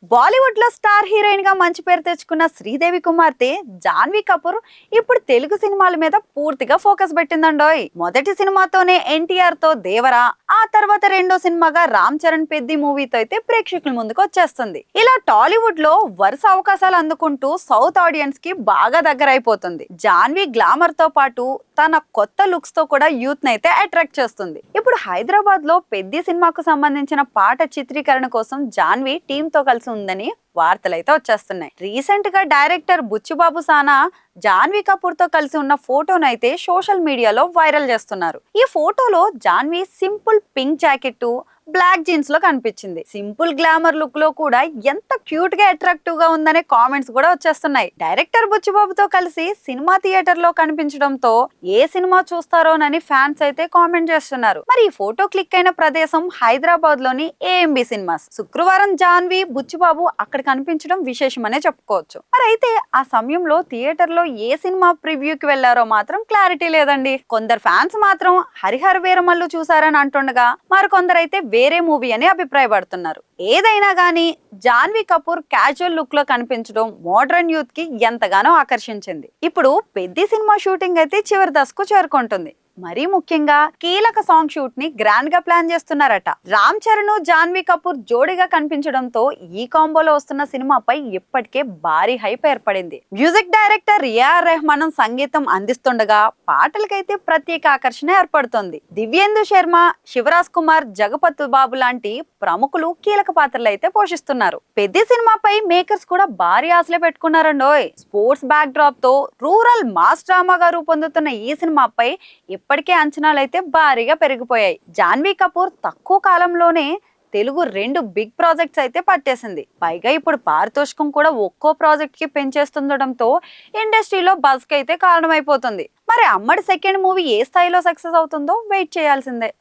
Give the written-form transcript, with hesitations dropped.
బాలీవుడ్ లో star heroine గా మంచి పేరు తెచ్చుకున్న శ్రీదేవి కుమార్తె జాన్వీ కపూర్ ఇప్పుడు తెలుగు సినిమాల మీద పూర్తిగా ఫోకస్ పెట్టిందండోయ్. మొదటి సినిమాతోనే ఎన్టీఆర్ తో దేవరా, ఆ తర్వాత రెండో సినిమాగా రామ్ చరణ్ పెద్ది మూవీతో అయితే ప్రేక్షకుల ముందుకు వచ్చేస్తుంది. ఇలా టాలీవుడ్ లో వరుస అవకాశాలు అందుకుంటూ సౌత్ ఆడియన్స్ కి బాగా దగ్గర అయిపోతుంది. జాన్వీ గ్లామర్ తో పాటు తన కొత్త లుక్స్ తో కూడా యూత్ నైతే అట్రాక్ట్ చేస్తుంది. ఇప్పుడు హైదరాబాద్ లో పెద్ది సినిమాకు సంబంధించిన పాట చిత్రీకరణ కోసం జాన్వీ టీమ్ తో కలిసి ఉందని వార్తలైతే వచ్చేస్తున్నాయి. రీసెంట్ గా డైరెక్టర్ బుచ్చిబాబు సానా జాన్వీ కపూర్ తో కలిసి ఉన్న ఫోటోనైతే సోషల్ మీడియాలో వైరల్ చేస్తున్నారు. ఈ ఫోటోలో Janhvi simple pink jacket, black jeans లో కనిపించింది. సింపుల్ గ్లామర్ లుక్ లో కూడా ఎంత క్యూట్ గా అట్రాక్టివ్ గా ఉందనే కామెంట్స్ కూడా వచ్చేస్తున్నాయి. డైరెక్టర్ బుచ్చిబాబుతో కలిసి సినిమా థియేటర్ లో కనిపించడంతో ఏ సినిమా చూస్తారోనని ఫ్యాన్స్ అయితే కామెంట్ చేస్తున్నారు. మరి ఈ ఫోటో క్లిక్ అయిన ప్రదేశం హైదరాబాద్ లోని ఏఎంబి సినిమాస్. శుక్రవారం జాన్వీ బుచ్చిబాబు అక్కడ కనిపించడం విశేషమనే చెప్పుకోవచ్చు. మరి అయితే ఆ సమయంలో థియేటర్ లో ఏ సినిమా ప్రివ్యూకి వెళ్లారో మాత్రం క్లారిటీ లేదండి. కొందరు ఫ్యాన్స్ మాత్రం హరిహర వీరమల్లు చూసారని అంటుండగా మరికొందరైతే వేరే మూవీ అని అభిప్రాయపడుతున్నారు. ఏదైనా గానీ జాన్వీ కపూర్ క్యాజువల్ లుక్ లో కనిపించడం మోడర్న్ యూత్ కి ఎంతగానో ఆకర్షించింది. ఇప్పుడు పెద్ది సినిమా షూటింగ్ అయితే చివరి దశకు చేరుకుంటుంది. మరీ ముఖ్యంగా కీలక సాంగ్ షూట్ ని గ్రాండ్ గా ప్లాన్ చేస్తున్నారట. రామ్ చరణ్, జాన్వీ కపూర్ జోడీగా కనిపించడంతో ఈ కాంబోలో వస్తున్న సినిమాపై ఇప్పటికే భారీ హైప్ ఏర్పడింది. మ్యూజిక్ డైరెక్టర్ ఏఆర్ రెహమాన్ సంగీతం అందిస్తుండగా పాటలకైతే ప్రత్యేక ఆకర్షణ ఏర్పడుతోంది. దివ్యేందు శర్మ, శివరాజ్ కుమార్, జగపతి బాబు లాంటి ప్రముఖులు కీలక పాత్రలు అయితే పోషిస్తున్నారు. పెద్ద సినిమాపై మేకర్స్ కూడా భారీ ఆశలే పెట్టుకున్నారండోయ్. స్పోర్ట్స్ బ్యాక్ డ్రాప్ తో రూరల్ మాస్ డ్రామాగా రూపొందుతున్న ఈ సినిమాపై ఇప్పటికే అంచనాలు అయితే భారీగా పెరిగిపోయాయి. జాన్వీ కపూర్ తక్కువ కాలంలోనే తెలుగు 2 బిగ్ ప్రాజెక్ట్స్ అయితే పట్టేసింది. పైగా ఇప్పుడు పారితోషికం కూడా ఒక్కో ప్రాజెక్ట్ కి పెంచేస్తుండటంతో ఇండస్ట్రీలో బజ్ కి అయితే కారణమైపోతుంది. మరి అమ్మడి సెకండ్ మూవీ ఏ స్థాయిలో సక్సెస్ అవుతుందో వెయిట్ చేయాల్సిందే.